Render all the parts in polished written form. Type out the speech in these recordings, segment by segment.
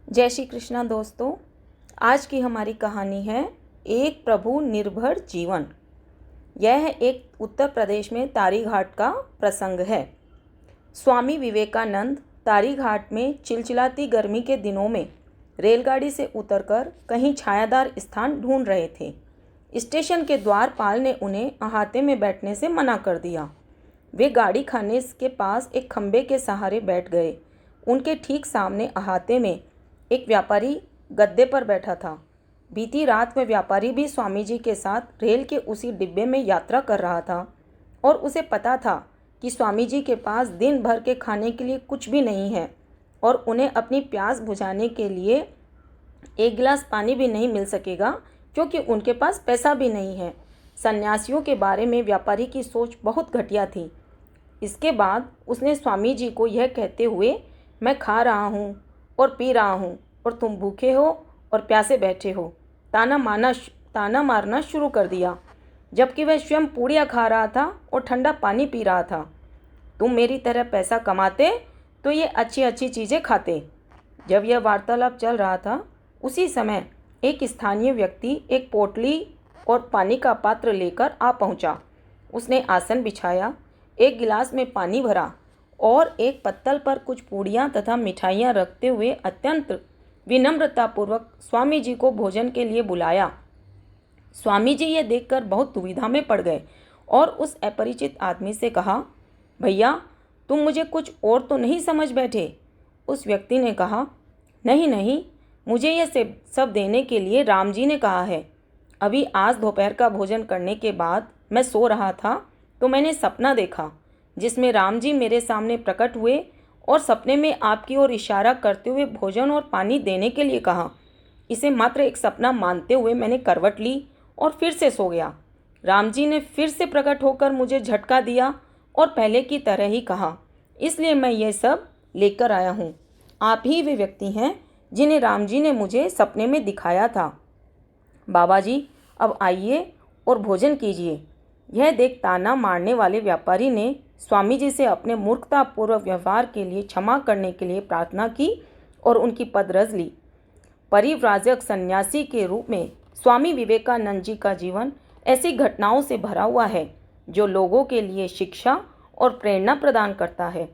जय श्री कृष्णा दोस्तों। आज की हमारी कहानी है एक प्रभु निर्भर जीवन। यह एक उत्तर प्रदेश में तारी घाट का प्रसंग है। स्वामी विवेकानंद तारी घाट में चिलचिलाती गर्मी के दिनों में रेलगाड़ी से उतरकर कहीं छायादार स्थान ढूंढ रहे थे। स्टेशन के द्वारपाल ने उन्हें अहाते में बैठने से मना कर दिया। वे गाड़ी खाने के पास एक खंबे के सहारे बैठ गए। उनके ठीक सामने अहाते में एक व्यापारी गद्दे पर बैठा था। बीती रात में व्यापारी भी स्वामी जी के साथ रेल के उसी डिब्बे में यात्रा कर रहा था और उसे पता था कि स्वामी जी के पास दिन भर के खाने के लिए कुछ भी नहीं है और उन्हें अपनी प्यास बुझाने के लिए एक गिलास पानी भी नहीं मिल सकेगा क्योंकि उनके पास पैसा भी नहीं है। सन्यासियों के बारे में व्यापारी की सोच बहुत घटिया थी। इसके बाद उसने स्वामी जी को यह कहते हुए, मैं खा रहा हूँ और पी रहा हूँ और तुम भूखे हो और प्यासे बैठे हो, ताना मारना शुरू कर दिया, जबकि वह स्वयं पूड़ियाँ खा रहा था और ठंडा पानी पी रहा था। तुम मेरी तरह पैसा कमाते तो ये अच्छी अच्छी चीज़ें खाते। जब यह वार्तालाप चल रहा था उसी समय एक स्थानीय व्यक्ति एक पोटली और पानी का पात्र लेकर आ पहुंचा। उसने आसन बिछाया, एक गिलास में पानी भरा और एक पत्तल पर कुछ पूड़ियाँ तथा मिठाइयाँ रखते हुए अत्यंत विनम्रतापूर्वक स्वामी जी को भोजन के लिए बुलाया। स्वामी जी यह देखकर बहुत दुविधा में पड़ गए और उस अपरिचित आदमी से कहा, भैया तुम मुझे कुछ और तो नहीं समझ बैठे? उस व्यक्ति ने कहा, नहीं नहीं, मुझे यह सब देने के लिए राम जी ने कहा है। अभी आज दोपहर का भोजन करने के बाद मैं सो रहा था तो मैंने सपना देखा जिसमें राम जी मेरे सामने प्रकट हुए और सपने में आपकी ओर इशारा करते हुए भोजन और पानी देने के लिए कहा। इसे मात्र एक सपना मानते हुए मैंने करवट ली और फिर से सो गया। राम जी ने फिर से प्रकट होकर मुझे झटका दिया और पहले की तरह ही कहा, इसलिए मैं ये सब लेकर आया हूँ। आप ही वे व्यक्ति हैं जिन्हें राम जी ने मुझे सपने में दिखाया था। बाबा जी अब आइए और भोजन कीजिए। यह देख ताना मारने वाले व्यापारी ने स्वामी जी से अपने मूर्खतापूर्वक व्यवहार के लिए क्षमा करने के लिए प्रार्थना की और उनकी पदरज ली। परिव्राजक सन्यासी के रूप में स्वामी विवेकानंद जी का जीवन ऐसी घटनाओं से भरा हुआ है जो लोगों के लिए शिक्षा और प्रेरणा प्रदान करता है।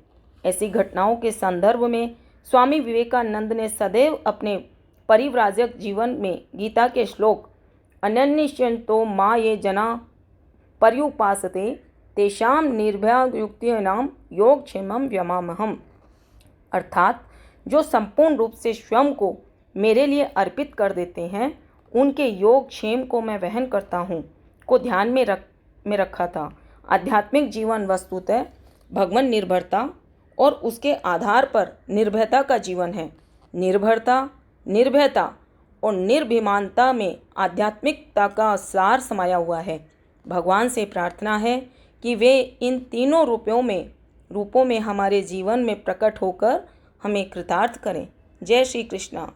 ऐसी घटनाओं के संदर्भ में स्वामी विवेकानंद ने सदैव अपने परिव्राजक जीवन में गीता के श्लोक अनन्यश्चिंतो मा ये जना पर्युपासते तेषां निर्भययुक्तानां योगक्षेमं व्यमामहम्, अर्थात जो संपूर्ण रूप से स्वयं को मेरे लिए अर्पित कर देते हैं उनके योगक्षेम को मैं वहन करता हूँ को ध्यान में रखा था। आध्यात्मिक जीवन वस्तुतः भगवान निर्भरता और उसके आधार पर निर्भयता का जीवन है। निर्भरता, निर्भयता और निर्भिमानता में आध्यात्मिकता का सार समाया हुआ है। भगवान से प्रार्थना है कि वे इन तीनों रूपों में हमारे जीवन में प्रकट होकर हमें कृतार्थ करें। जय श्री कृष्णा।